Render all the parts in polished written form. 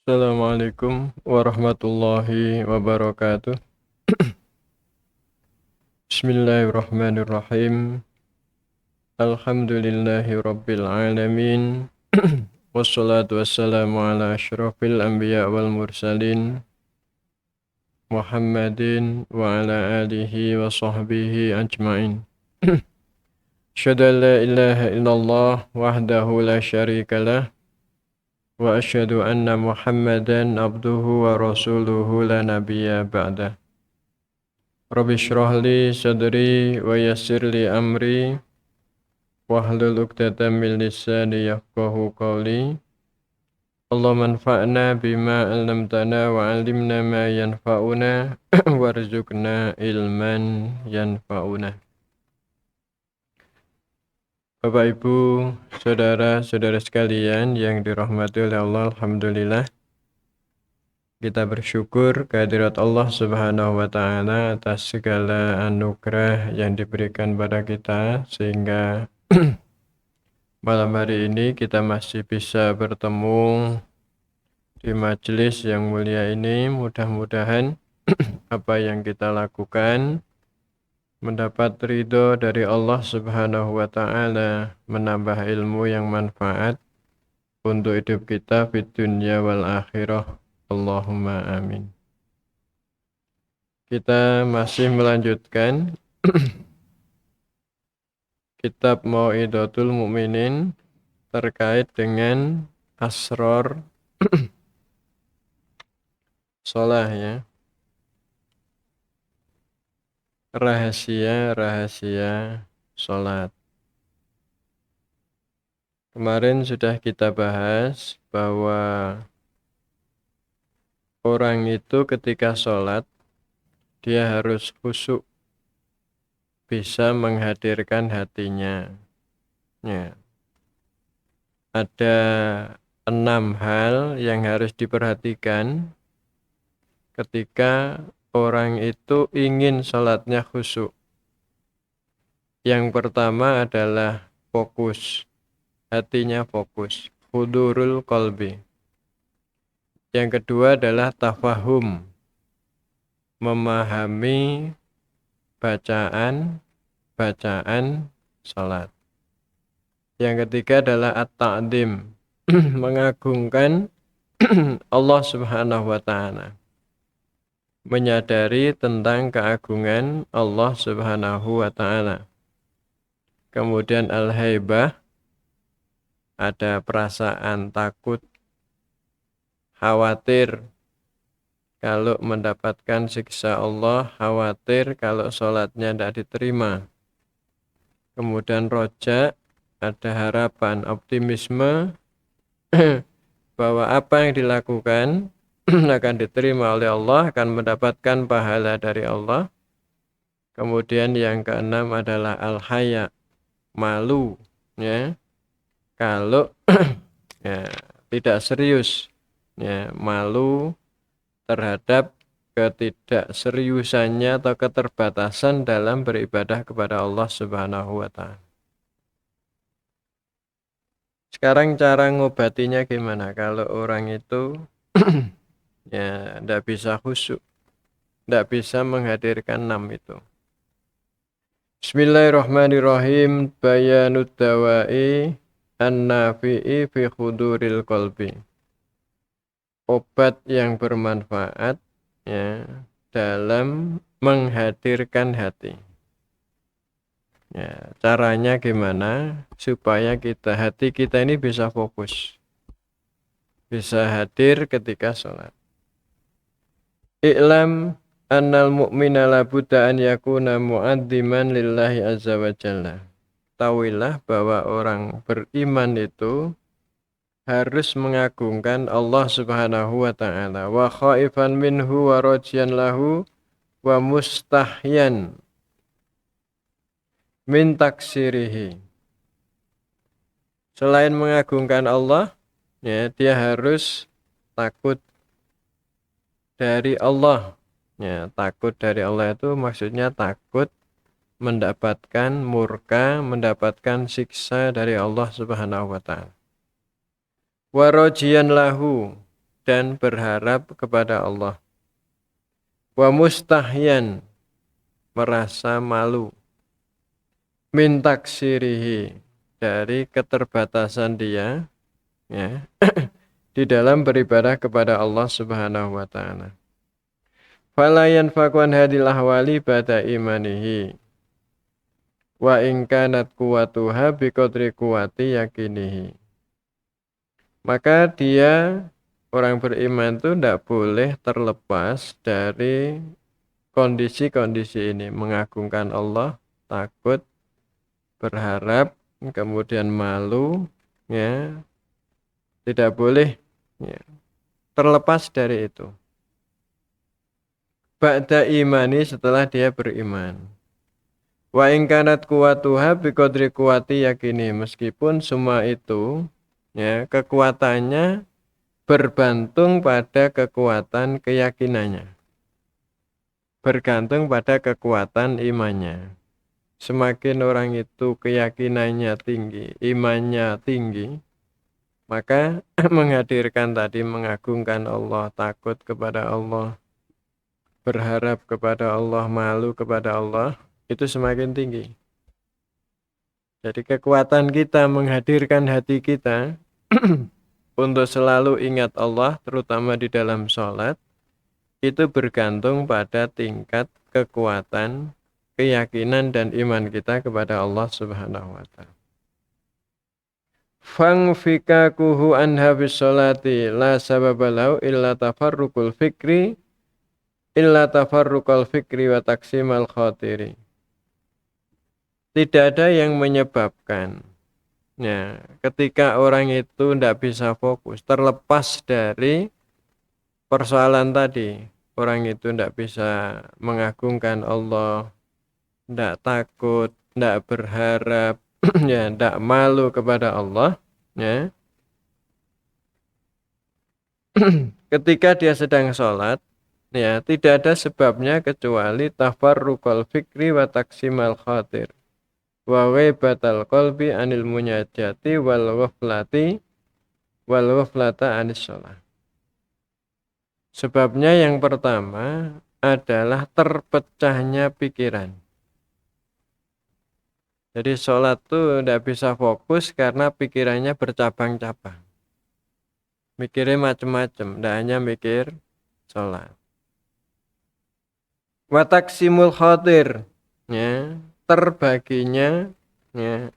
Assalamualaikum warahmatullahi wabarakatuh. Bismillahirrahmanirrahim. Alhamdulillahi rabbil alamin. Wassalatu wassalamu ala asyrafil anbiya wal mursalin Muhammadin wa ala alihi wa sahbihi ajma'in. Asyhadu an la ilaha illallah wahdahu la syarikalah wa asyhadu anna Muhammadan abduhu wa rasuluhu la nabiyya ba'dah. Rabbi shrah li sadri wa yassir li amri wahlul 'uqdatam min lisani yafqahu qawli. Allahumma anfa'na bima 'allamtana wa 'allimna ma yanfa'una warzuqna ilman yanfa'una. Bapak Ibu, saudara-saudara sekalian yang dirahmati oleh Allah, alhamdulillah kita bersyukur kehadirat Allah Subhanahu wa taala atas segala anugerah yang diberikan pada kita sehingga malam hari ini kita masih bisa bertemu di majelis yang mulia ini. Mudah-mudahan apa yang kita lakukan mendapat ridho dari Allah Subhanahu wa taala, menambah ilmu yang manfaat untuk hidup kita di dunia wal akhirah. Allahumma amin. Kita masih melanjutkan kitab Mau'idatul Mukminin terkait dengan asror shalah ya. Rahasia-rahasia salat. Kemarin sudah kita bahas bahwa orang itu ketika sholat, dia harus khusyuk, bisa menghadirkan hatinya. Ya. Ada 6 hal yang harus diperhatikan ketika orang itu ingin sholatnya khusyuk. Yang pertama adalah fokus, hatinya fokus, hudurul qalbi. Yang kedua adalah tafahum, memahami bacaan salat. Yang ketiga adalah at-ta'dim, mengagungkan Allah Subhanahu wa taala. Menyadari tentang keagungan Allah Subhanahu wa taala. Kemudian al-haibah, ada perasaan takut, khawatir kalau mendapatkan siksa Allah, khawatir kalau sholatnya tidak diterima. Kemudian roja, ada harapan, optimisme bahwa apa yang dilakukan akan diterima oleh Allah, akan mendapatkan pahala dari Allah. Kemudian yang keenam adalah al-haya, malu ya. Kalau ya, tidak serius ya, malu terhadap ketidakseriusannya atau keterbatasan dalam beribadah kepada Allah Subhanahu wa taala. Sekarang cara ngobatinya gimana kalau orang itu ya tidak bisa khusyuk, tidak bisa menghadirkan 6 itu. Bismillahirrahmanirrahim. Bayanud dawa'i an-nafi'i fi khuduril qalbi. Obat yang bermanfaat ya dalam menghadirkan hati. Ya, caranya gimana supaya hati kita ini bisa fokus, bisa hadir ketika sholat. I'lam annal mu'mina la budda an yakuna mu'addziman lillahi azza wa jalla. Tahuilah bahwa orang beriman itu harus mengagungkan Allah Subhanahu wa taala, wa khaifan minhu wa rajian lahu wa mustahyan min taksirihi. Selain mengagungkan Allah, ya, dia harus takut dari Allah. Ya, takut dari Allah itu maksudnya takut mendapatkan murka, mendapatkan siksa dari Allah Subhanahu wa taala. Wa rajian lahu, dan berharap kepada Allah. Wa mustahyan, merasa malu, min taksirihi, dari keterbatasan dia, ya, di dalam beribadah kepada Allah Subhanahu wa taala. Fala yanfaqu hadil ahwali ba'da imanihi wa in kanat quwwatuha biqadri quwwati yakinihi. Maka dia, orang beriman itu tidak boleh terlepas dari kondisi-kondisi ini, mengagungkan Allah, takut, berharap, kemudian malu, ya, tidak boleh, ya, terlepas dari itu. Ba'da imani, setelah dia beriman. Wa in kanat quwwatuha biqadri quwwati yakini, meskipun semua itu, ya, kekuatannya bergantung pada kekuatan keyakinannya, bergantung pada kekuatan imannya. Semakin orang itu keyakinannya tinggi, imannya tinggi, maka menghadirkan tadi, mengagungkan Allah, takut kepada Allah, berharap kepada Allah, malu kepada Allah, itu semakin tinggi. Jadi kekuatan kita menghadirkan hati kita untuk selalu ingat Allah, terutama di dalam sholat, itu bergantung pada tingkat kekuatan, keyakinan dan iman kita kepada Allah Subhanahu wa taala. Fangfikakuhu anha bisolati la sababalau illa tafarruqul fikri wa taksimal khotiri. Tidak ada yang menyebabkan, ya, ketika orang itu tidak bisa fokus, terlepas dari persoalan tadi, orang itu tidak bisa mengagungkan Allah, tidak takut, tidak berharap, ya, tidak malu kepada Allah, ya. Ketika dia sedang sholat, ya, tidak ada sebabnya kecuali tafarruqal fikri wa taksimal khatir wa ghaibatal qalbi anil munajati wal ghaflata anis sholat. Sebabnya yang pertama adalah terpecahnya pikiran. Jadi sholat tuh tidak bisa fokus karena pikirannya bercabang-cabang. Mikirnya macam-macam, tidak hanya mikir sholat. Wataksimul khotir, ya, terbaginya, ya,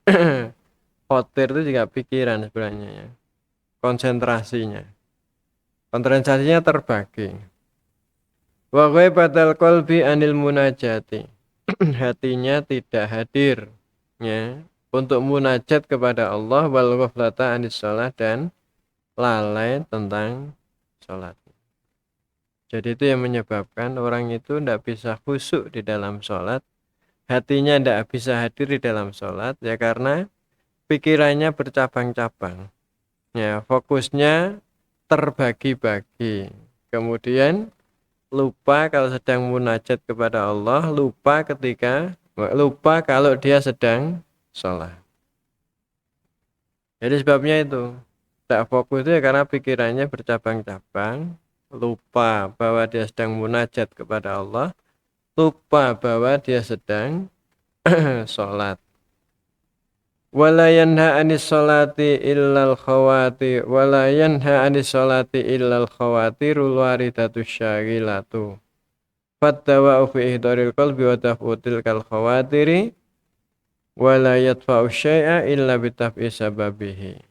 khotir itu juga pikiran sebenarnya, ya. Konsentrasinya terbagi. Wa ghaibatal qalbi anil munajati, hatinya tidak hadir, ya, untuk munajat kepada Allah, wal ghaflata anis sholat, dan lalai tentang sholat. Jadi itu yang menyebabkan orang itu tidak bisa khusyuk di dalam sholat, hatinya tidak bisa hadir di dalam sholat, ya karena pikirannya bercabang-cabang, ya, fokusnya terbagi-bagi, kemudian lupa kalau sedang munajat kepada Allah, lupa kalau dia sedang sholat. Jadi sebabnya itu tak fokus itu ya karena pikirannya bercabang-cabang, lupa bahwa dia sedang munajat kepada Allah, lupa bahwa dia sedang sholat. Wala yanha anis sholati illal khawati wala yanha anis sholati illal khawatirul waridatu syagilatu fattawa'u fi ihdaril qalbi wa taf'util kal khawatiri wala yadfa'u syai'a illa bitaf'i sababihi.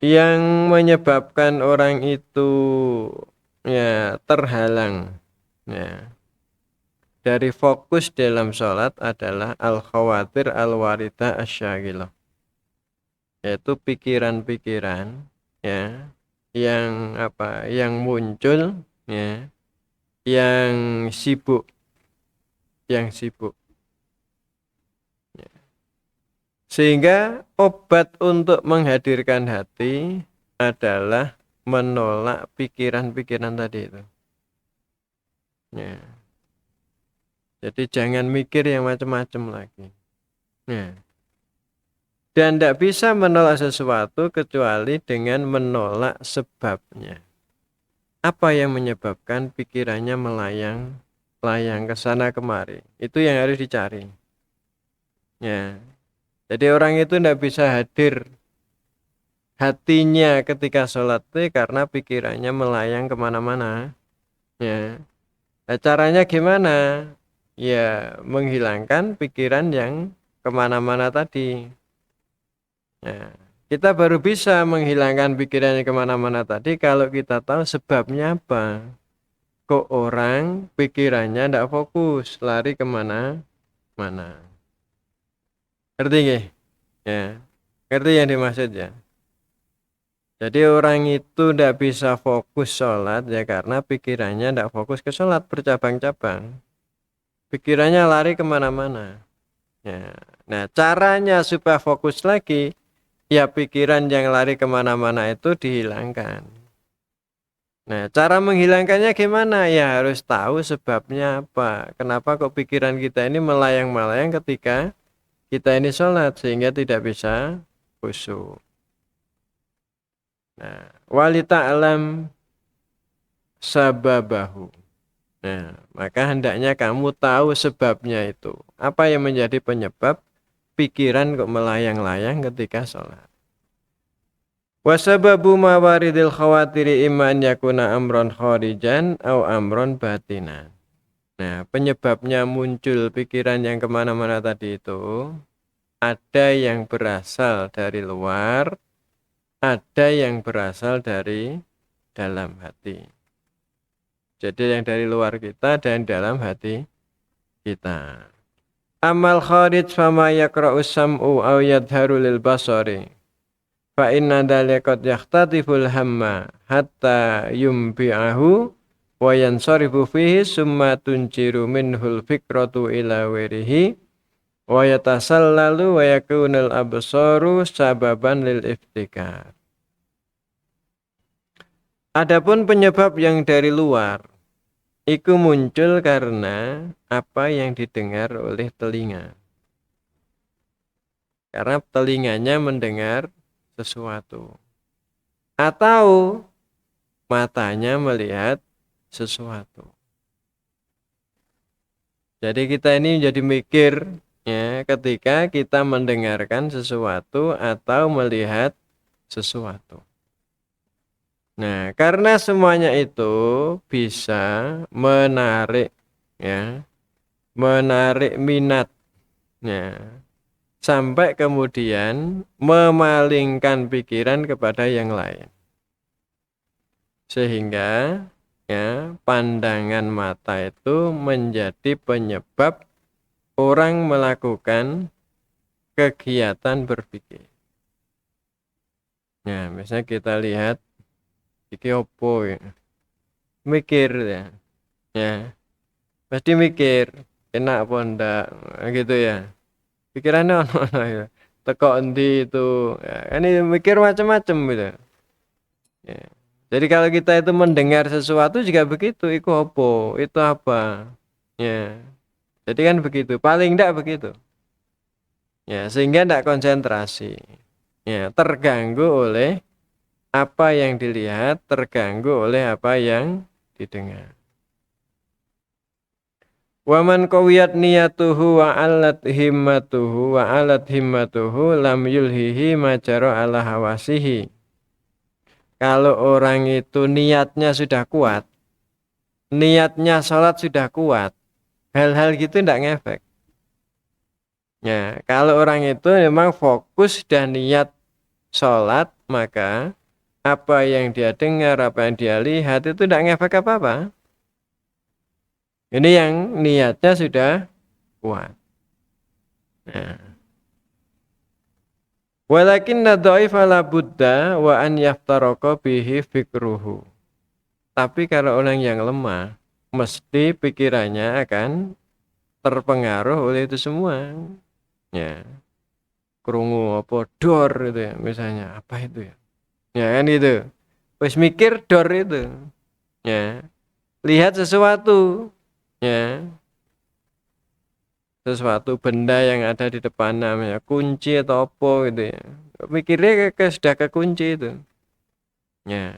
Yang menyebabkan orang itu, ya, terhalang, ya, dari fokus dalam sholat adalah al-khawatir al-warida asyagilah, yaitu pikiran-pikiran, ya, yang muncul, ya, yang sibuk, ya. Sehingga obat untuk menghadirkan hati adalah menolak pikiran-pikiran tadi itu, ya. Jadi jangan mikir yang macam-macam lagi, ya. Dan tidak bisa menolak sesuatu kecuali dengan menolak sebabnya. Apa yang menyebabkan pikirannya melayang ke sana kemari? Itu yang harus dicari. Ya. Jadi orang itu tidak bisa hadir hatinya ketika sholat itu karena pikirannya melayang kemana-mana. Ya. Nah, caranya gimana? Ya, menghilangkan pikiran yang kemana-mana tadi. Ya. Kita baru bisa menghilangkan pikiran yang kemana-mana tadi kalau kita tahu sebabnya apa. Kok orang pikirannya tidak fokus, lari kemana-mana. Ngerti nggih? Ya. Ngerti yang dimaksud ya? Jadi orang itu tidak bisa fokus sholat ya karena pikirannya tidak fokus ke sholat, bercabang-cabang. Pikirannya lari kemana-mana. Ya. Nah, caranya supaya fokus lagi, ya pikiran yang lari kemana-mana itu dihilangkan. Nah, cara menghilangkannya gimana? Ya harus tahu sebabnya apa. Kenapa kok pikiran kita ini melayang-melayang ketika kita ini sholat sehingga tidak bisa khusyuk. Nah, wali ta'lam sababahu. Nah, maka hendaknya kamu tahu sebabnya itu. Apa yang menjadi penyebab pikiran kok melayang-layang ketika sholat. Wasababu mawaridil khawatiri iman yakuna amron kharijan au amron batinan. Nah, penyebabnya muncul pikiran yang kemana-mana tadi itu ada yang berasal dari luar, ada yang berasal dari dalam hati. Jadi yang dari luar kita dan dalam hati kita. Amal kharij fama yakra'us sam'u aw yadharu lil basari. Fa inna dzalika yahtatiful hamma hatta yumbi'ahu wa yansarifu fihi summa tunjiru minhul fikratu ila wirihi wa yatasallalu wa yakunul absaru sababan lil iftikar. Adapun penyebab yang dari luar itu muncul karena apa yang didengar oleh telinga. Karena telinganya mendengar sesuatu. Atau matanya melihat sesuatu. Jadi kita ini jadi mikir ya, ketika kita mendengarkan sesuatu atau melihat sesuatu. Nah, karena semuanya itu bisa menarik ya, menarik minatnya sampai kemudian memalingkan pikiran kepada yang lain. Sehingga ya, pandangan mata itu menjadi penyebab orang melakukan kegiatan berpikir. Nah, misalnya kita lihat iki opo ya. Mikir ya. Ya, pasti mikir enak apa ndak gitu ya. Pikirannya ono ya. Teko endi itu. Ya, ini mikir macam-macam gitu. Ya. Jadi kalau kita itu mendengar sesuatu juga begitu, itu opo, itu apa. Ya. Jadi kan begitu, paling enggak begitu. Ya, sehingga enggak konsentrasi. Ya, terganggu oleh apa yang dilihat, terganggu oleh apa yang didengar. Waman qawiyat niyatuhu wa alat himmatuhu lam yulhihi majaro ala hawasihi. Kalau orang itu niatnya sudah kuat, niatnya sholat sudah kuat, hal-hal gitu tidak ngefek. Ya, kalau orang itu memang fokus dan niat sholat, maka apa yang dia dengar, apa yang dia lihat itu tidak ngefek apa-apa. Ini yang niatnya sudah kuat. Nah. Walakin nadha'ifa la buddha wa an yaftaraka bihi fikruhu. Tapi kalau orang yang lemah, mesti pikirannya akan terpengaruh oleh itu semua. Ya, krungu apa dor itu ya, misalnya apa itu ya. Ya kan itu. Wis mikir dor itu. Ya. Lihat sesuatu. Ya. sesuatu benda yang ada di depan namanya kunci atau apa gitu ya. Mikirnya sudah kekunci itu. Ya,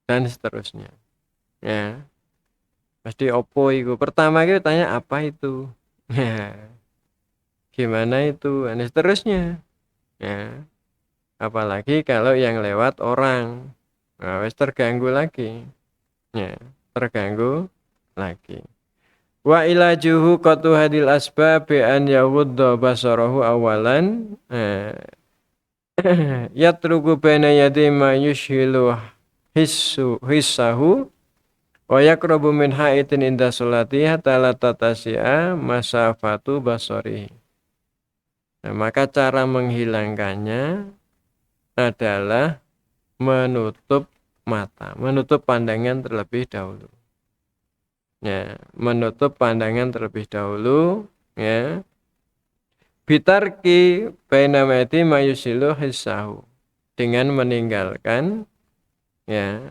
dan seterusnya. Ya, pasti opo itu. Pertama kita tanya apa itu. Ya, gimana itu? Dan seterusnya. Ya, apalagi kalau yang lewat orang. Nah, wes terganggu lagi. Ya, terganggu lagi. Wa ilajuhu qatu hadil asbab bi an yawudda basarahu awalan. Yatruku baina yadi ma yushhilu hissahu wa yakrabu min haitin inda sholati hatta la tatasi'a masafatu basari. Nah, maka cara menghilangkannya adalah menutup mata, menutup pandangan terlebih dahulu. Ya, menutup pandangan terlebih dahulu, ya. Bitarki bainamati mayusilu hissahu, dengan meninggalkan, ya,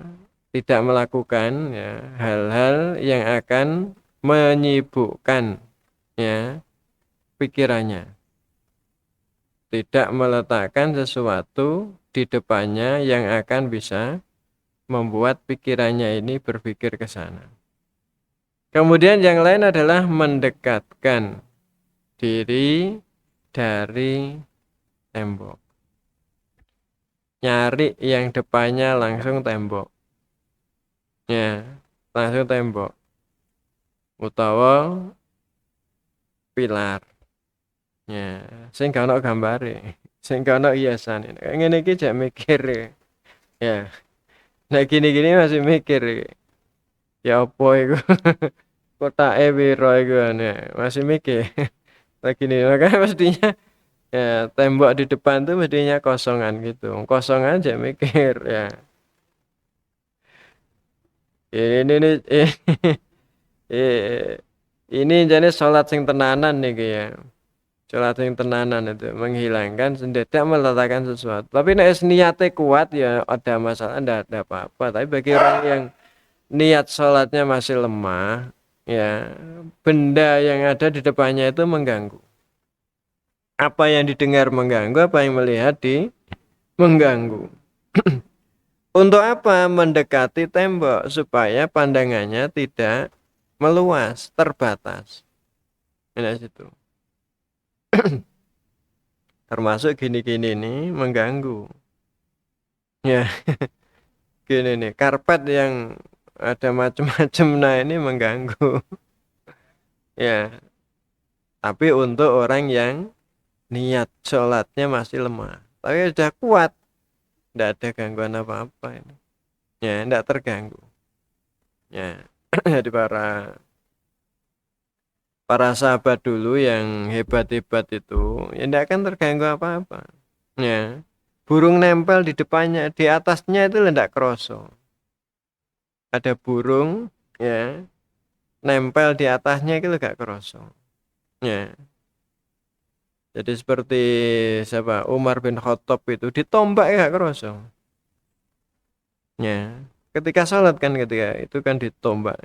tidak melakukan, ya, hal-hal yang akan menyibukkan, ya, pikirannya. Tidak meletakkan sesuatu di depannya yang akan bisa membuat pikirannya ini berpikir ke sana. Kemudian yang lain adalah mendekatkan diri dari tembok. Nyari yang depannya langsung tembok. Ya, langsung tembok. Utawa pilar. Ya, sing gak ono gambare, sing gak ono hiasane. Ngene iki jak mikir. Ya. Nah gini-gini masih mikir. Ya apa iku? Kotake piro iku masih mikir. Lagi nih, makanya mestinya ya tembok di depan tuh mestinya kosongan gitu. Kosong aja mikir ya. Ini nih ini jadi sholat sing tenanan nih ya. Sholat sing tenanan itu menghilangkan tidak meletakkan sesuatu. Tapi nek niatnya kuat ya ada masalah, enggak ada apa-apa. Tapi bagi orang yang niat sholatnya masih lemah, ya benda yang ada di depannya itu mengganggu. Apa yang didengar mengganggu, apa yang melihat mengganggu. Untuk apa? Mendekati tembok supaya pandangannya tidak meluas, terbatas. Ini situ. Termasuk gini-gini nih mengganggu. Ya, gini nih, karpet yang ada macam-macam, nah ini mengganggu. Ya, tapi untuk orang yang niat sholatnya masih lemah, tapi sudah kuat, tidak ada gangguan apa-apa ini. Ya, tidak terganggu. Ya, jadi para sahabat dulu yang hebat-hebat itu ya tidak akan terganggu apa-apa. Ya, burung nempel di depannya, di atasnya itu tidak kroso. Ada burung, ya, nempel di atasnya itu gak kroso. Ya, jadi seperti siapa Umar bin Khattab itu ditombak gak kroso. Ya, ketika sholat kan ketika itu kan ditombak.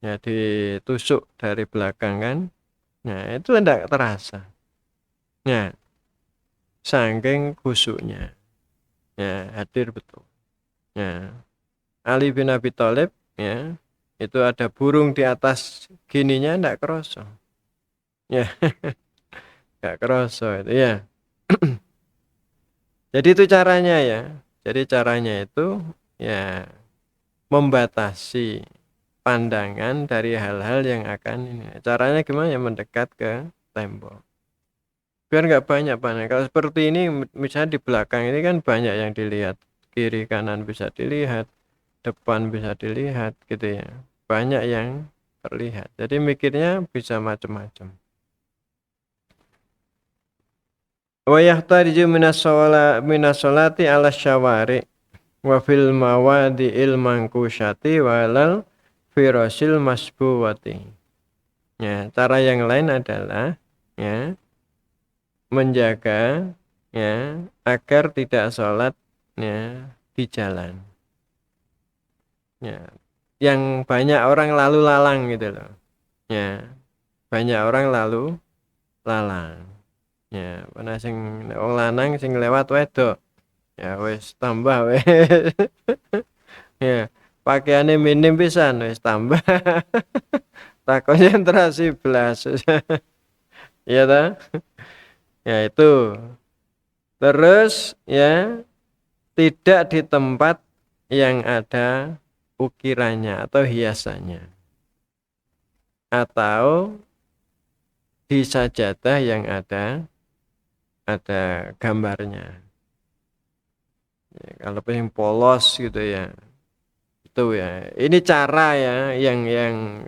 Ya, ditusuk dari belakang kan. Nah, itu tidak terasa. Ya, saking khusyuknya. Ya, hadir betul. Ya, Ali bin Abi Thalib, ya, itu ada burung di atas gininya tidak kerasa. Ya, nggak kerasa itu ya. Jadi itu caranya ya. Jadi caranya itu ya membatasi pandangan dari hal-hal yang akan ini. Caranya gimana ya, mendekat ke tembok. Biar nggak banyak panah. Kalau seperti ini misalnya di belakang ini kan banyak yang dilihat, kiri kanan bisa dilihat, depan bisa dilihat gitu ya, banyak yang terlihat, jadi mikirnya bisa macam-macam. Wa yahtariju minasolati ala syawari wa fil mawadi ilmangkusyati walal firasil masbuwati. Ya, cara yang lain adalah ya menjaga ya agar tidak sholat ya di jalan ya yang banyak orang lalu lalang gitu loh ya, banyak orang lalu lalang. Ya, ana sing wong lanang sing lewat wedok. Ya wis tambah wis. Ya, pakaiannya minim pisan wis tambah. Tak konsentrasi belas. Iya ta? Ya itu. Terus ya tidak di tempat yang ada ukirannya atau hiasannya. Atau di sajadah yang ada gambarnya. Ya, kalau pengen polos gitu ya. Itu ya. Ini cara ya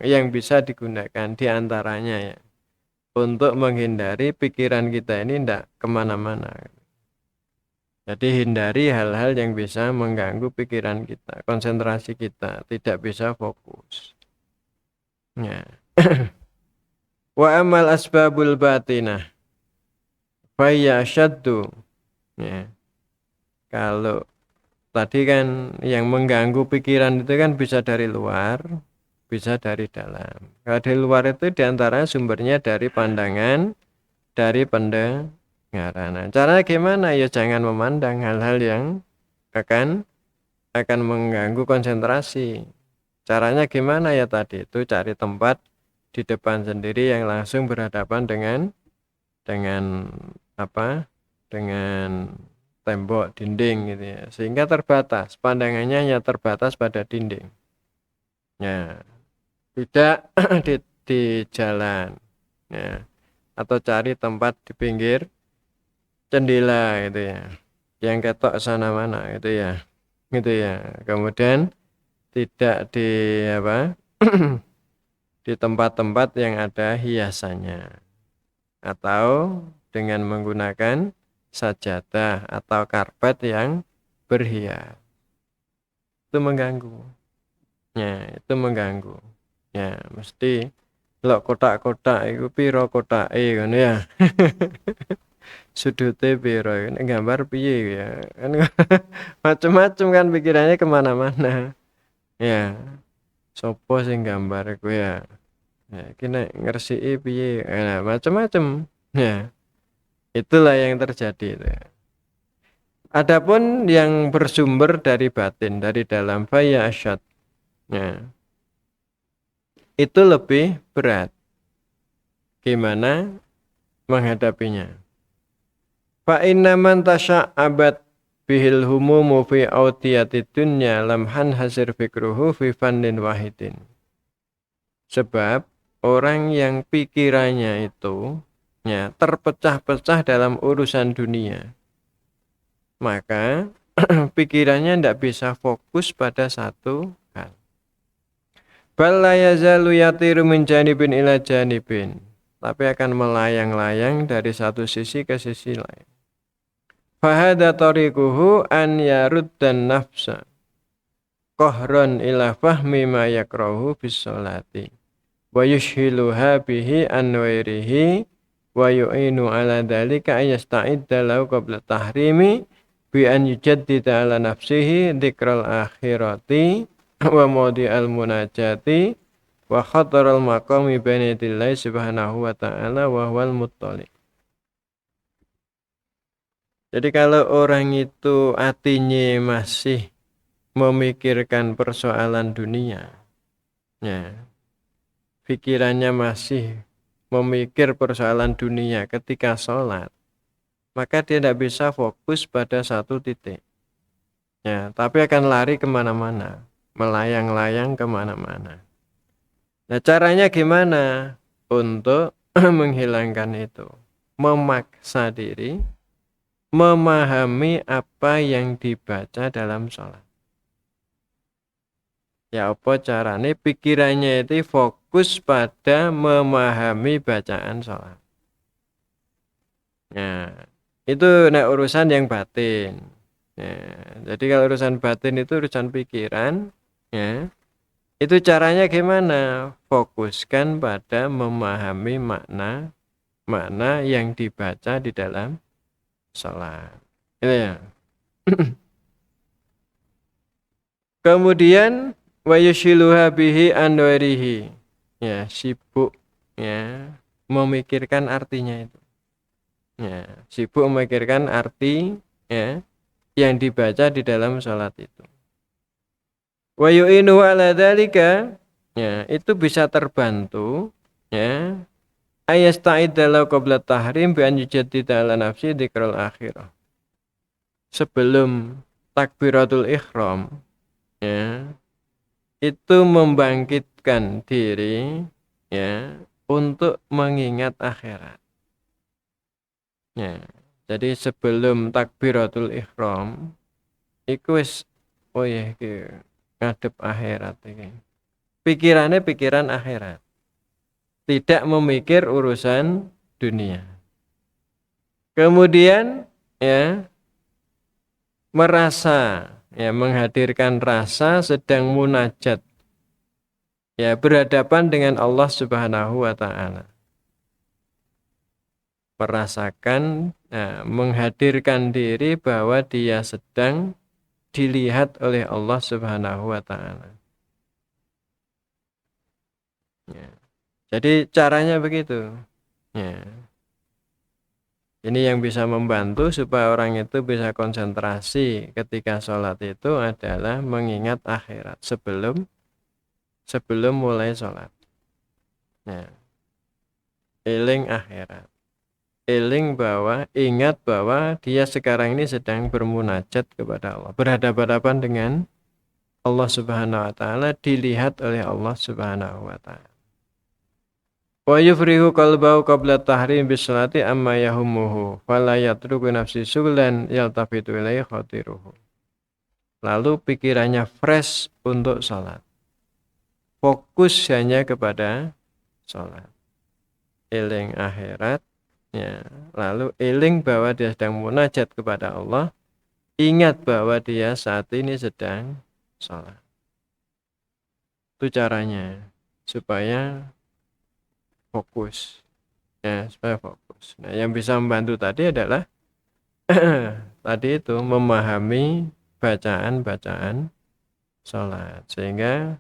yang bisa digunakan di antaranya ya. Untuk menghindari pikiran kita ini tidak kemana-mana. Jadi hindari hal-hal yang bisa mengganggu pikiran kita, konsentrasi kita, tidak bisa fokus. Ya. Wa amal asbabul batinah faya syaddu. Ya. Kalau tadi kan yang mengganggu pikiran itu kan bisa dari luar, bisa dari dalam. Kalau dari luar itu diantara sumbernya dari pandangan, dari pendengaran. Nah, caranya gimana? Ya jangan memandang hal-hal yang akan mengganggu konsentrasi. Caranya gimana ya tadi itu cari tempat di depan sendiri yang langsung berhadapan dengan apa? Dengan tembok, dinding gitu ya. Sehingga terbatas, pandangannya hanya terbatas pada dinding. Ya, tidak di jalan. Ya, atau cari tempat di pinggir jendela gitu ya. Yang ketok sana mana gitu ya. Gitu ya. Kemudian tidak di apa? Di tempat-tempat yang ada hiasannya atau dengan menggunakan sajadah atau karpet yang berhias. Itu mengganggu. Ya, itu mengganggu. Ya, mesti lo kotak-kotak itu piro kotak ngono ya. Sudute piro ini gambar piye ya. Kan macam-macam kan pikirannya kemana-mana. Ya, sopo sing gambar iku ya. Ya, kena ngersiki piye. Nah, macam-macam. Ya, itulah yang terjadi itu. Adapun yang bersumber dari batin, dari dalam faya asyad. Ya, itu lebih berat. Gimana menghadapinya? Fa inna man tasya'abat bihil humumu fi autiyati dunya lam hasir fikruhu fi fannin wahidin. Sebab orang yang pikirannya itu ya terpecah-pecah dalam urusan dunia, maka pikirannya tidak bisa fokus pada satu hal. Bal la yazalu yatiru min janibin ila janibin, tapi akan melayang-layang dari satu sisi ke sisi lain. Fahada tariquhu an yaruddan nafsa qahran ila fahmi ma yakrahu bis sholati wa yushhiluha bihi an wairihi wa yu'inu ala dhalika ayasta'idda lahu qabla tahrimi bi an yujaddida ala nafsihi dzikral akhirati wa mawdi'al munajati wa khataral maqami baina yadillahi subhanahu wa ta'ala wa huwal muttali. Jadi kalau orang itu hatinya masih memikirkan persoalan dunia, ya, pikirannya masih memikir persoalan dunia ketika sholat, maka dia tidak bisa fokus pada satu titik. Ya, tapi akan lari kemana-mana, melayang-layang kemana-mana. Nah, caranya gimana untuk menghilangkan itu? Memaksa diri memahami apa yang dibaca dalam sholat. Ya apa caranya pikirannya itu fokus pada memahami bacaan sholat. Ya, itu urusan yang batin. Ya, jadi kalau urusan batin itu urusan pikiran. Ya, itu caranya gimana? Fokuskan pada memahami makna yang dibaca di dalam sholat. Itu ya. Kemudian wa yushiluha bihi an wairihi. Ya, sibuk ya, memikirkan artinya itu. Ya, sibuk memikirkan arti ya yang dibaca di dalam sholat itu. Wa yu'inu ala dzalika, ya, itu bisa terbantu ya ayasta'idda lahu qabla tahrim bi an yujaddida ala nafsi dzikrul akhirah. Sebelum takbiratul ihram ya itu membangkitkan diri ya untuk mengingat akhirat. Ya. Jadi sebelum takbiratul ihram iku wis oh ya iki ngadep akhirat iki. Pikirannya pikiran akhirat. Tidak memikir urusan dunia. Kemudian ya merasa ya menghadirkan rasa sedang munajat ya berhadapan dengan Allah Subhanahu wa taala. Merasakan ya, menghadirkan diri bahwa dia sedang dilihat oleh Allah Subhanahu wa taala. Ya. Jadi caranya begitu. Ya. Ini yang bisa membantu supaya orang itu bisa konsentrasi ketika sholat itu adalah mengingat akhirat sebelum mulai sholat. Ya. Eling akhirat. Eling bahwa ingat bahwa dia sekarang ini sedang bermunajat kepada Allah, berhadapan-hadapan dengan Allah Subhanahu wa taala, dilihat oleh Allah Subhanahu wa taala. Wa yufrihu qalbahu qabla tahrim bisolati amma yahumuhu fala yatruku nafsi sughlan yaltafitu ilaihi khatiruhu. Lalu pikirannya fresh untuk sholat, fokus hanya kepada sholat, eling akhirat ya. Lalu eling bahwa dia sedang munajat kepada Allah, ingat bahwa dia saat ini sedang sholat. Itu caranya supaya fokus ya, supaya fokus. Nah, yang bisa membantu tadi adalah tadi itu memahami bacaan-bacaan sholat sehingga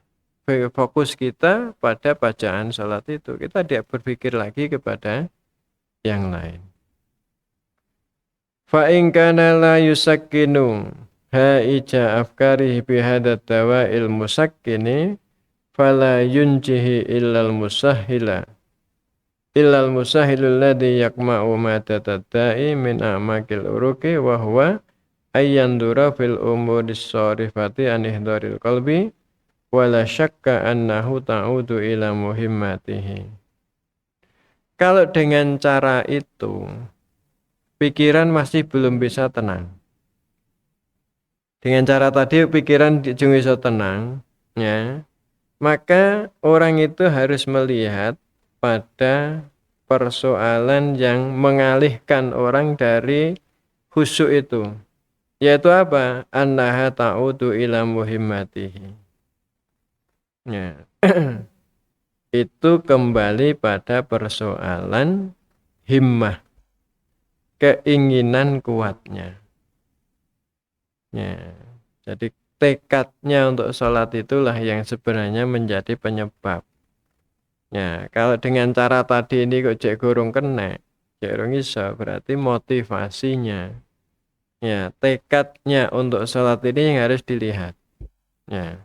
fokus kita pada bacaan sholat itu, kita tidak berpikir lagi kepada yang lain. Fa in kana la yusakkinu haija afkarihi bihadat dawa'il musakkini fala yunjihi illal musahhila illal musahilul ladzi yaqma'u ma tatadda'i min a'maqil uruqi wa huwa ayyandura fil umuris sharifati an ihdharil qalbi wa la syakka annahu ta'udu ila muhimmatihi. Kalau dengan cara itu pikiran masih belum bisa tenang. Dengan cara tadi pikiran belum bisa tenang ya, maka orang itu harus melihat pada persoalan yang mengalihkan orang dari khusyuk itu, yaitu apa? Annaha ta'udu ila muhimmatihi. Ya. Itu kembali pada persoalan himmah, keinginan kuatnya. Ya. Jadi tekadnya untuk sholat itulah yang sebenarnya menjadi penyebab. Ya, kalau dengan cara tadi ini kok cek gurung kena, cek gurung iso, berarti motivasinya, ya, tekadnya untuk sholat ini yang harus dilihat. Ya.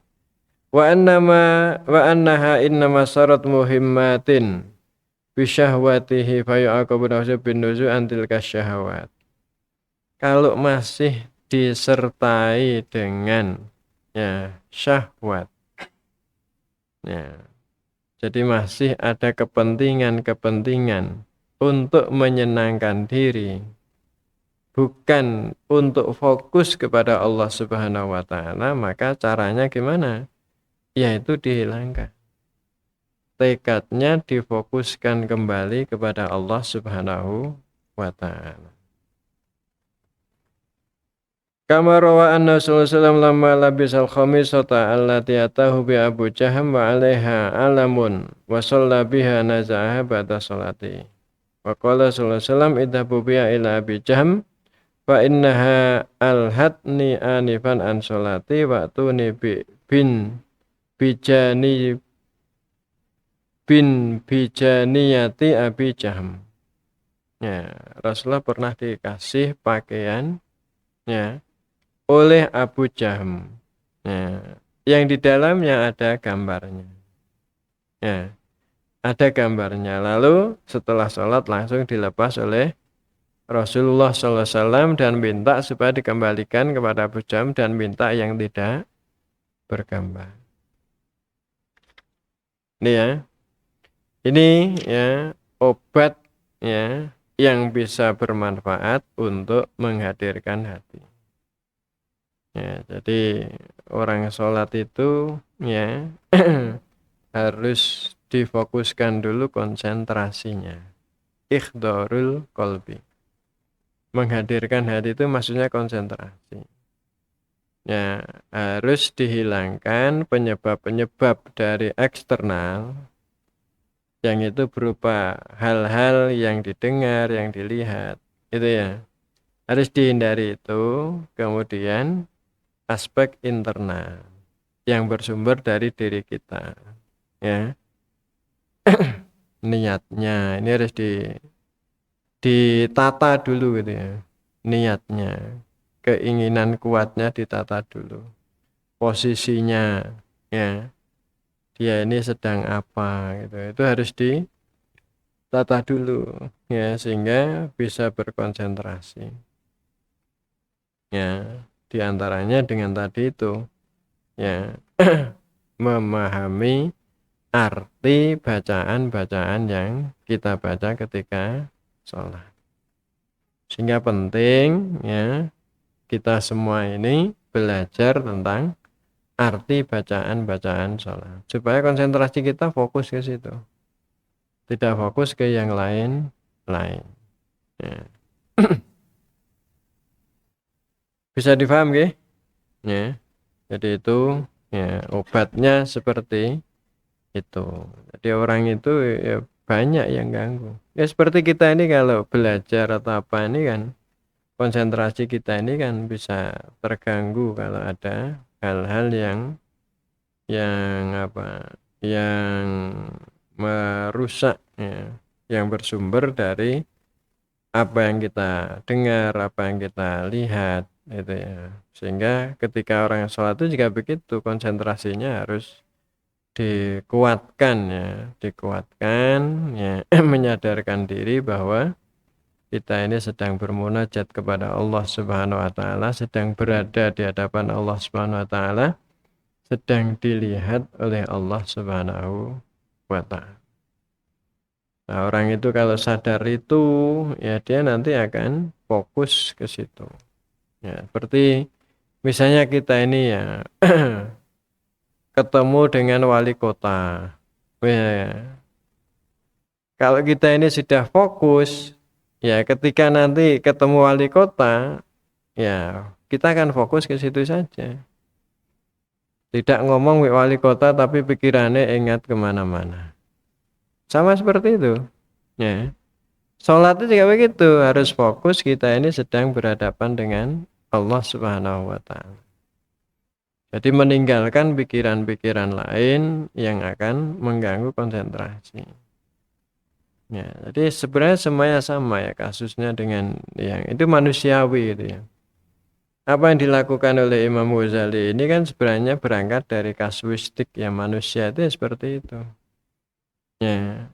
Wa annaha innama syarat muhimmatin bisyahwatihi fayu'aqabu nafsu bin nuzu antil kasyahawat. Kalau masih disertai dengan ya syahwat, ya. Jadi masih ada kepentingan-kepentingan untuk menyenangkan diri, bukan untuk fokus kepada Allah Subhanahu wa taala, maka caranya gimana? Yaitu dihilangkan. Tekadnya difokuskan kembali kepada Allah Subhanahu wa taala. Kama rawa anna sallallahu alaihi wasallam lamma labisal khamisata allati atahu bi Abu Jaham wa 'alaiha alamun wa shalla biha naza'aha ba'da salati. Wa qala sallallahu alaihi wasallam idhabu biha ila Abi Jaham fa innaha alhatni anifan an salati wa tuni bin bijani bin bijaniyati Abi Jahm. Ya, Rasulullah pernah dikasih pakaian ya oleh Abu Jahm. Ya, yang di dalamnya ada gambarnya. Ya, ada gambarnya. Lalu setelah sholat langsung dilepas oleh Rasulullah SAW dan minta supaya dikembalikan kepada Abu Jahm dan minta yang tidak bergambar. Ini ya, ini ya obat ya yang bisa bermanfaat untuk menghadirkan hati. Ya, jadi orang sholat itu ya harus difokuskan dulu konsentrasinya. Ikhdorul kolbi. Menghadirkan hati itu maksudnya konsentrasi. Ya, harus dihilangkan penyebab-penyebab dari eksternal yang itu berupa hal-hal yang didengar, yang dilihat. Itu ya. Harus dihindari itu. Kemudian aspek internal yang bersumber dari diri kita. Ya. Niatnya ini harus ditata dulu gitu ya. Niatnya, keinginan kuatnya ditata dulu. Posisinya ya. Dia ini sedang apa gitu. Itu harus ditata dulu ya sehingga bisa berkonsentrasi. Ya, diantaranya dengan tadi itu ya memahami arti bacaan-bacaan yang kita baca ketika sholat. Sehingga penting ya kita semua ini belajar tentang arti bacaan-bacaan sholat supaya konsentrasi kita fokus ke situ, tidak fokus ke yang lain ya. Bisa difaham ya? Ya. Jadi itu ya obatnya seperti itu. Jadi orang itu ya banyak yang ganggu. Ya seperti kita ini kalau belajar atau apa ini kan konsentrasi kita ini kan bisa terganggu kalau ada hal-hal yang apa? Yang merusak ya, yang bersumber dari apa yang kita dengar, apa yang kita lihat itu ya. Sehingga ketika orang sholat itu juga begitu, konsentrasinya harus dikuatkan ya, dikuatkan ya, menyadarkan diri bahwa kita ini sedang bermunajat kepada Allah Subhanahu wa taala, sedang berada di hadapan Allah Subhanahu wa taala, sedang dilihat oleh Allah Subhanahu wa taala. Nah, orang itu kalau sadar itu ya dia nanti akan fokus ke situ. Ya, seperti misalnya kita ini ya ketemu dengan wali kota. Ya, kalau kita ini sudah fokus, ya ketika nanti ketemu wali kota, ya kita akan fokus ke situ saja. Tidak ngomong wali kota tapi pikirannya ingat kemana-mana. Sama seperti itu. Ya. Sholat itu juga begitu, harus fokus kita ini sedang berhadapan dengan Allah Subhanahu wa taala. Jadi meninggalkan pikiran-pikiran lain yang akan mengganggu konsentrasi. Ya, jadi sebenarnya semuanya sama ya kasusnya dengan yang itu manusiawi gitu ya. Apa yang dilakukan oleh Imam Ghazali ini kan sebenarnya berangkat dari kasuistik ya manusia itu ya seperti itu. Ya.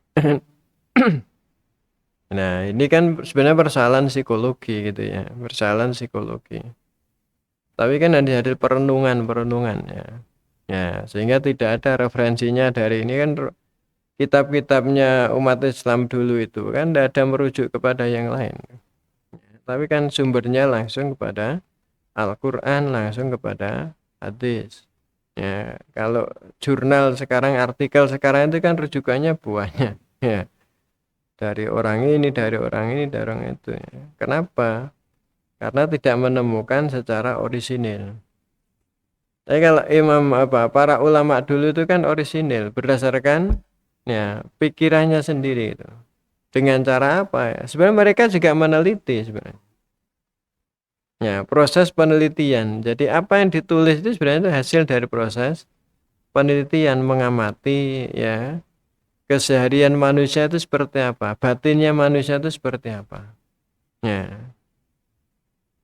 Nah, ini kan sebenarnya persoalan psikologi gitu ya, persoalan psikologi. Tapi kan ada hadir perenungan ya. Ya, sehingga tidak ada referensinya dari ini kan kitab-kitabnya umat Islam dulu itu kan tidak ada merujuk kepada yang lain. Tapi kan sumbernya langsung kepada Al-Qur'an, langsung kepada hadis. Ya, kalau jurnal sekarang, artikel sekarang itu kan rujukannya buahnya. Ya. Dari orang ini, dari orang ini, dari orang itu. Kenapa? Karena tidak menemukan secara orisinil. Tapi kalau para ulama dulu itu kan orisinil, berdasarkan ya pikirannya sendiri itu. Dengan cara apa ya? Sebenarnya mereka juga meneliti sebenarnya. Ya, proses penelitian. Jadi apa yang ditulis itu sebenarnya itu hasil dari proses penelitian, mengamati ya keseharian manusia itu seperti apa, batinnya manusia itu seperti apa. Ya.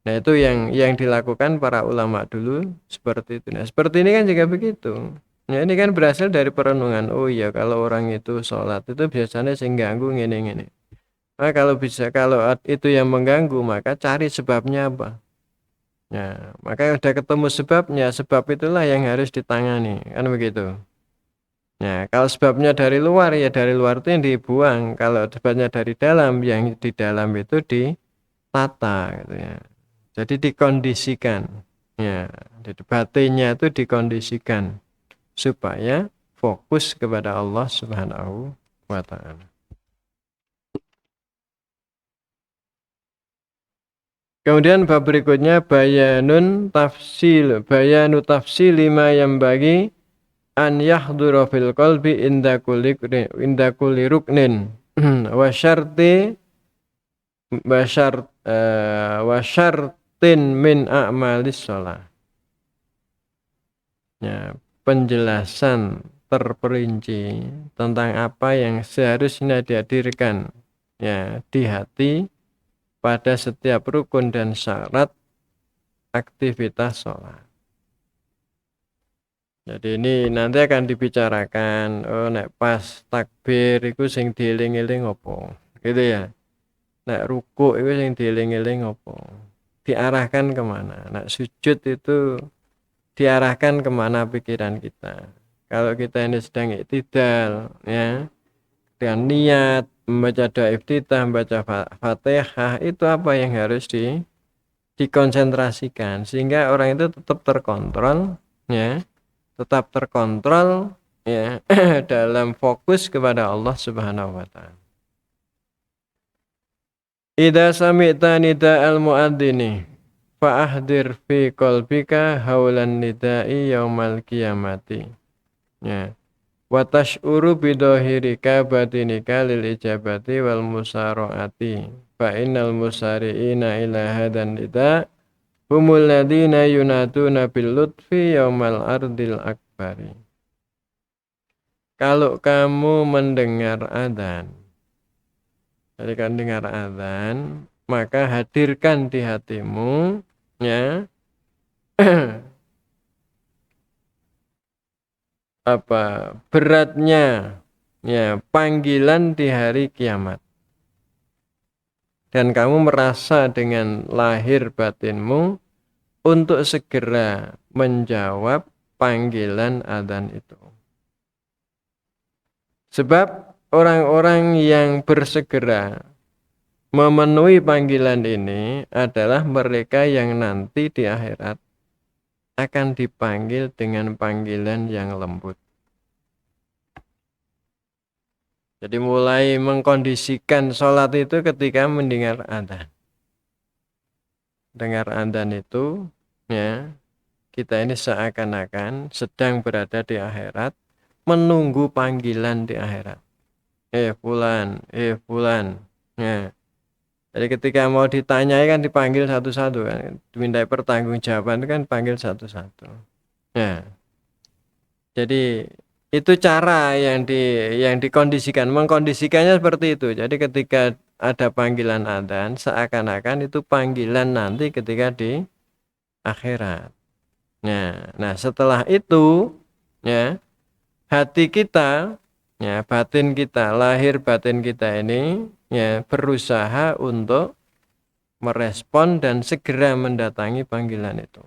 Nah, itu yang dilakukan para ulama dulu seperti itu. Nah, seperti ini kan juga begitu. Ya, ini kan berasal dari perenungan. Oh iya, kalau orang itu sholat itu biasanya sing ganggu ngene-ngene. Nah, kalau itu yang mengganggu, maka cari sebabnya apa. Ya, maka udah ketemu sebabnya, sebab itulah yang harus ditangani, kan begitu. Ya, kalau sebabnya dari luar, ya dari luar itu yang dibuang. Kalau sebabnya dari dalam, yang di dalam itu ditata, gitu ya. Jadi dikondisikan, ya. Jadi batinnya itu dikondisikan supaya fokus kepada Allah Subhanahu wa Ta'ala. Kemudian bab berikutnya bayanu tafsil lima yang bagi an yahdura fil qalbi inda kulli ruknin wa syarti wa syartin min a'malis shalah. Ya, penjelasan terperinci tentang apa yang seharusnya dihadirkan ya di hati pada setiap rukun dan syarat aktivitas sholat. Jadi ini nanti akan dibicarakan, oh nek pas takbir itu sing dieling-eling opo, gitu ya. Nek ruku itu sing dieling-eling opo, diarahkan kemana. Nek sujud itu diarahkan kemana pikiran kita. Kalau kita ini sedang iktidal, ya, dengan niat membaca doa iftitah, membaca Fatihah, itu apa yang harus dikonsentrasikan sehingga orang itu tetap terkontrol, ya, tetap terkontrol, ya, dalam fokus kepada Allah Subhanahu wa Ta'ala. Idza sami'ta nida'al muadzini fa'ahdir fi qalbika haulan nida'i yaumal qiyamati. Ya. Wa tash'uru bidhahirika batinika lil ijabati wal musara'ati. Fa innal musari'ina ila hadan nida' humul ladina yunaduna bil lutfi yaumal ardil akbari. Kalau kamu mendengar adzan, ketika dengar adzan, maka hadirkan di hatimu, ya, apa beratnya, ya, panggilan di hari kiamat. Dan kamu merasa dengan lahir batinmu untuk segera menjawab panggilan adzan itu. Sebab orang-orang yang bersegera memenuhi panggilan ini adalah mereka yang nanti di akhirat akan dipanggil dengan panggilan yang lembut. Jadi mulai mengkondisikan sholat itu ketika mendengar adzan. Dengar adzan itu, ya, kita ini seakan-akan sedang berada di akhirat, menunggu panggilan di akhirat. Fulan, fulan. Ya. Jadi ketika mau ditanyai kan dipanggil satu-satu kan, dimintai pertanggungjawaban itu kan panggil satu-satu. Ya. Jadi itu cara yang dikondisikan, mengkondisikannya seperti itu. Jadi ketika ada panggilan adzan, seakan-akan itu panggilan nanti ketika di akhirat. Nah setelah itu, ya, hati kita, ya, batin kita, lahir batin kita ini, ya, berusaha untuk merespon dan segera mendatangi panggilan itu.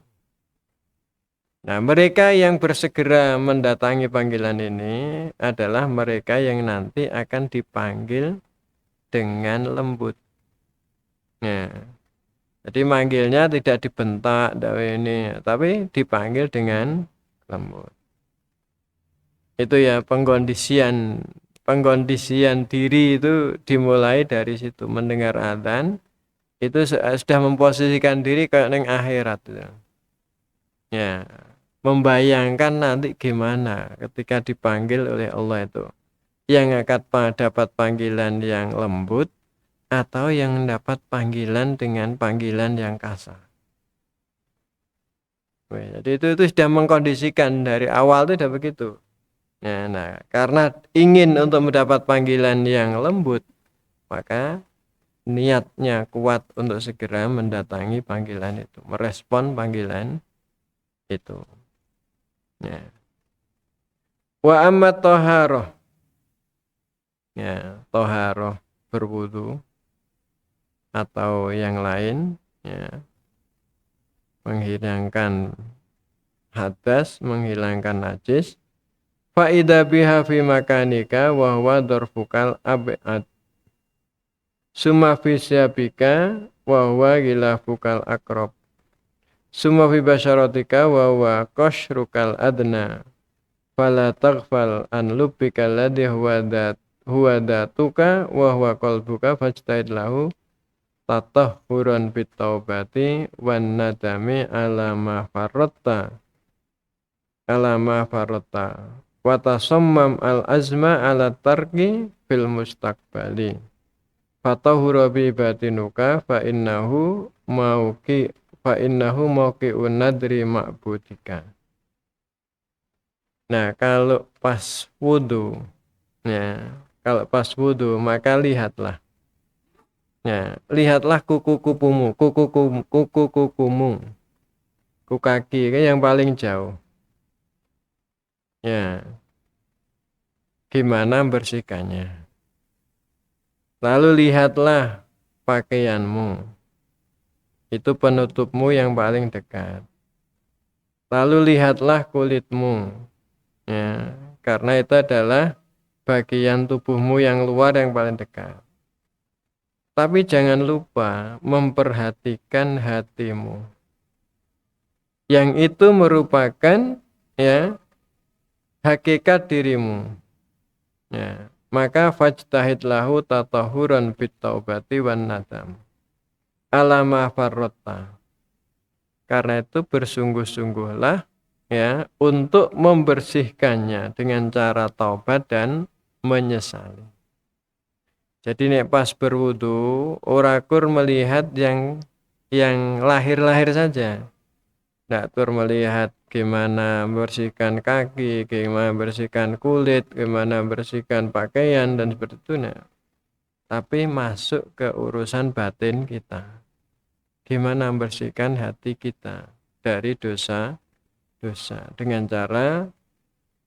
Nah, mereka yang bersegera mendatangi panggilan ini adalah mereka yang nanti akan dipanggil dengan lembut. Ya. Jadi manggilnya tidak dibentak ini, tapi dipanggil dengan lembut. Itu ya pengkondisian diri itu dimulai dari situ. Mendengar adzan itu sudah memposisikan diri kayak neng akhirat itu. Ya, membayangkan nanti gimana ketika dipanggil oleh Allah itu, yang akan dapat panggilan yang lembut atau yang dapat panggilan dengan panggilan yang kasar. Jadi itu sudah mengkondisikan dari awal itu sudah begitu. Ya, nah, karena ingin untuk mendapat panggilan yang lembut, maka niatnya kuat untuk segera mendatangi panggilan itu, merespon panggilan itu. Ya. Wa amma toharoh, ya, toharoh berwudu atau yang lain, ya, menghilangkan hadas, menghilangkan najis. Faida biha fi makanika wa huwa dorfukal ab'ad. Summa fi syabika wa huwa gilafukal akrob. Summa fi basyaratika wa huwa qashrukal adna. Fala taghfal an lubbika alladhi huwa datuka wa huwa qalbuka fajtahid lahu tatahhuran bit taubati wan nadami ala ma farratta wa tasammam al azma ala tarki fil mustaqbali fatahura bi batinuka fa innahu mauqi'un nadri ma'budika. Nah, kalau pas wudu, ya, kalau pas wudu maka lihatlah, ya, lihatlah kuku-kukumu, kuku-kukumu, kuku kaki yang paling jauh, ya, gimana bersihkannya. Lalu lihatlah pakaianmu, itu penutupmu yang paling dekat. Lalu lihatlah kulitmu, ya, karena itu adalah bagian tubuhmu yang luar yang paling dekat. Tapi jangan lupa memperhatikan hatimu. Yang itu merupakan, ya, hakikat dirimu. Ya, maka fajtahid lahu tatahuran bit taubati wan nadam. Alama farrotta. Karena itu bersungguh-sungguhlah, ya, untuk membersihkannya dengan cara taubat dan menyesali. Jadi nek pas berwudu, ora kur melihat yang lahir-lahir saja. Ndak tur melihat gimana membersihkan kaki, gimana membersihkan kulit, gimana membersihkan pakaian dan seperti itu. Nah. Tapi masuk ke urusan batin kita. Gimana membersihkan hati kita dari dosa-dosa dengan cara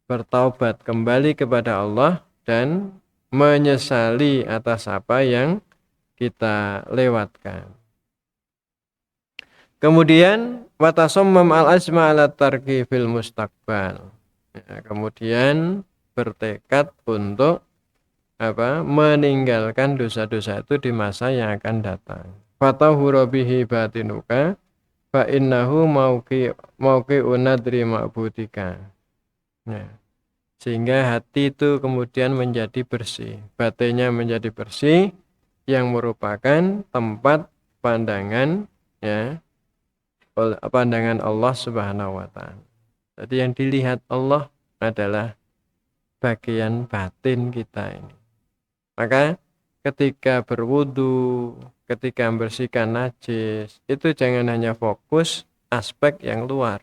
bertaubat kembali kepada Allah dan menyesali atas apa yang kita lewatkan. Kemudian watasammam al-azma ala tarki fil mustaqbal. Ya, kemudian bertekad untuk meninggalkan dosa-dosa itu di masa yang akan datang. Fatahura bihi batinuka fa innahu mauqi'un nadri ma'budika. Ya. Sehingga hati itu kemudian menjadi bersih, batinnya menjadi bersih, yang merupakan tempat pandangan, ya, pandangan Allah Subhanahu wa Ta'ala. Jadi yang dilihat Allah adalah bagian batin kita ini. Maka ketika berwudu, ketika membersihkan najis, itu jangan hanya fokus aspek yang luar,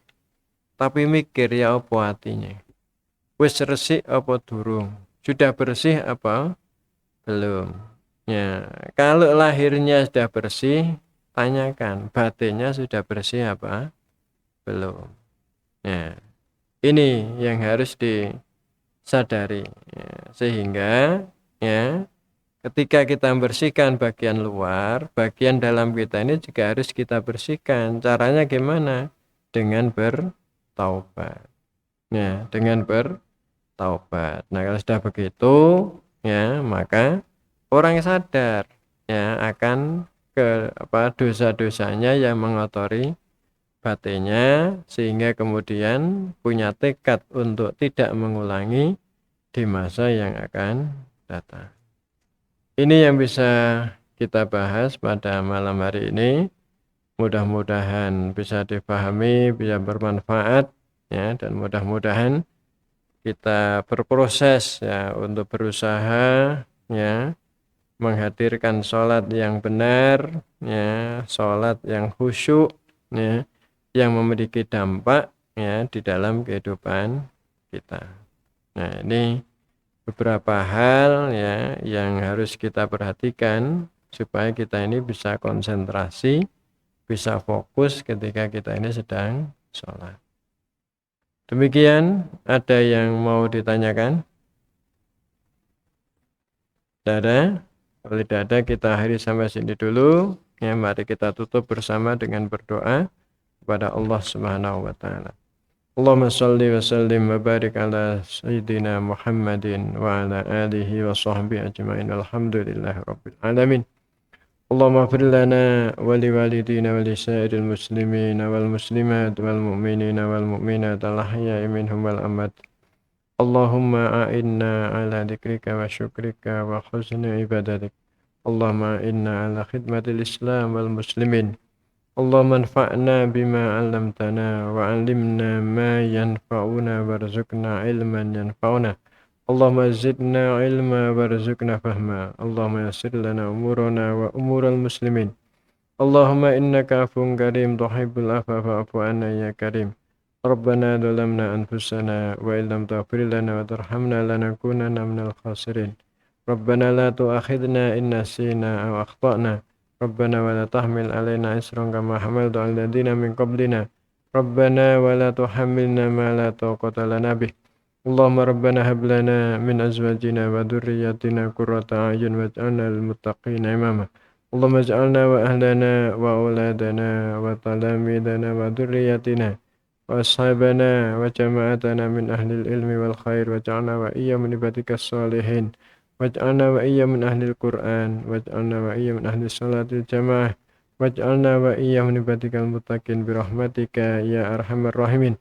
tapi mikir ya apa hatinya. Wis resik apa durung? Sudah bersih apa belum? Ya, kalau lahirnya sudah bersih, tanyakan batinnya sudah bersih apa belum? Ya, ini yang harus disadari. Ya, sehingga, ya, ketika kita membersihkan bagian luar, bagian dalam kita ini juga harus kita bersihkan. Caranya gimana? Dengan bertaubat. Ya, dengan bertaubat. Nah, kalau sudah begitu, ya, maka orang sadar, ya, akan dosa-dosanya yang mengotori batinnya, sehingga kemudian punya tekad untuk tidak mengulangi di masa yang akan datang. Ini yang bisa kita bahas pada malam hari ini. Mudah-mudahan bisa dipahami, bisa bermanfaat, ya, dan mudah-mudahan kita berproses, ya, untuk berusaha, ya, menghadirkan sholat yang benar, ya, sholat yang khusyuk, ya, yang memiliki dampak, ya, di dalam kehidupan kita. Nah, ini beberapa hal ya yang harus kita perhatikan supaya kita ini bisa konsentrasi, bisa fokus ketika kita ini sedang sholat. Demikian, ada yang mau ditanyakan? Tidak ada? Kalau tidak ada, kita akhiri sampai sini dulu. Ya, mari kita tutup bersama dengan berdoa kepada Allah Subhanahu wa taala. Allahumma shalli wa sallim wa barik ala sayyidina Muhammadin wa ala alihi wa sahbihi ajma'in. Alhamdulillahi rabbil alamin. Allahumma ighfir lana wa liwalidina wa lisairil muslimina wal muslimat wal mu'minina wal mu'minat al ahya'i minhum wal amwat. Allahumma a'inna ala dzikrika wa syukrika wa husni ibadatik. Allahumma a'inna ala khidmatil Islam wal muslimin. Allahumma anfa'na bima 'allamtana wa 'allimna ma yanfa'una warzuqna ilman yanfa'una. Allahumma zidna ilma warzuqna fahma. Allahumma yassir lana umurana wa umural muslimin. Allahumma innaka afuwwun karim tuhibbul afwa fa'fu 'anna ya karim. Rabbana zalamna anfusana wa illam taghfir lana wa tarhamna lanakunanna minal khasirin. Rabbana la tu'akhidna in nasina aw akhtana. Rabbana wa la tahmil alaina isran kama hamaltu 'alal ladzina min qablina. Rabbana wa la tuhammilna ma la taqata lana bih. Allahumma rabbana hab lana min azwajina wa dhurriyyatina qurrata a'yun waj'alna lil muttaqina imama. Allahumma ij'alna wa ahlana wa auladana wa talamidana wa dhurriyyatina وأصحابنا وجماعتنا من أهل العلم والخير واجعلنا وإياهم من عبادك الصالحين واجعلنا وإياهم من أهل القرآن واجعلنا وإياهم من أهل الصلاة الجماعة واجعلنا وإياهم من عبادك المتقين برحمتك يا أرحم الراحمين.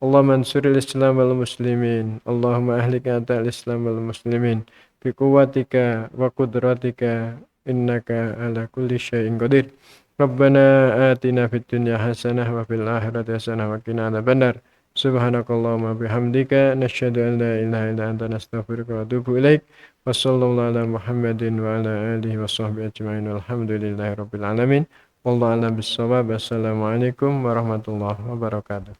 اللهم انصر الإسلام والمسلمين. اللهم أهلك أعداء الإسلام والمسلمين بقوتك وقدرتك إنك على كل شيء قدير. Rabbana atina fid dunya hasanah wa fil akhirati hasanah wa qina adzabannar. Subhanakallahumma bihamdika nasyhadu an la ilaha illa anta nastaghfiruka wa atubu ilaik. Wa sallallahu ala Muhammadin wa ala alihi wa sahbihi ajma'in. Walhamdulillahi rabbil alamin. Wallahu a'lam bissawab. Assalamualaikum warahmatullahi wabarakatuh.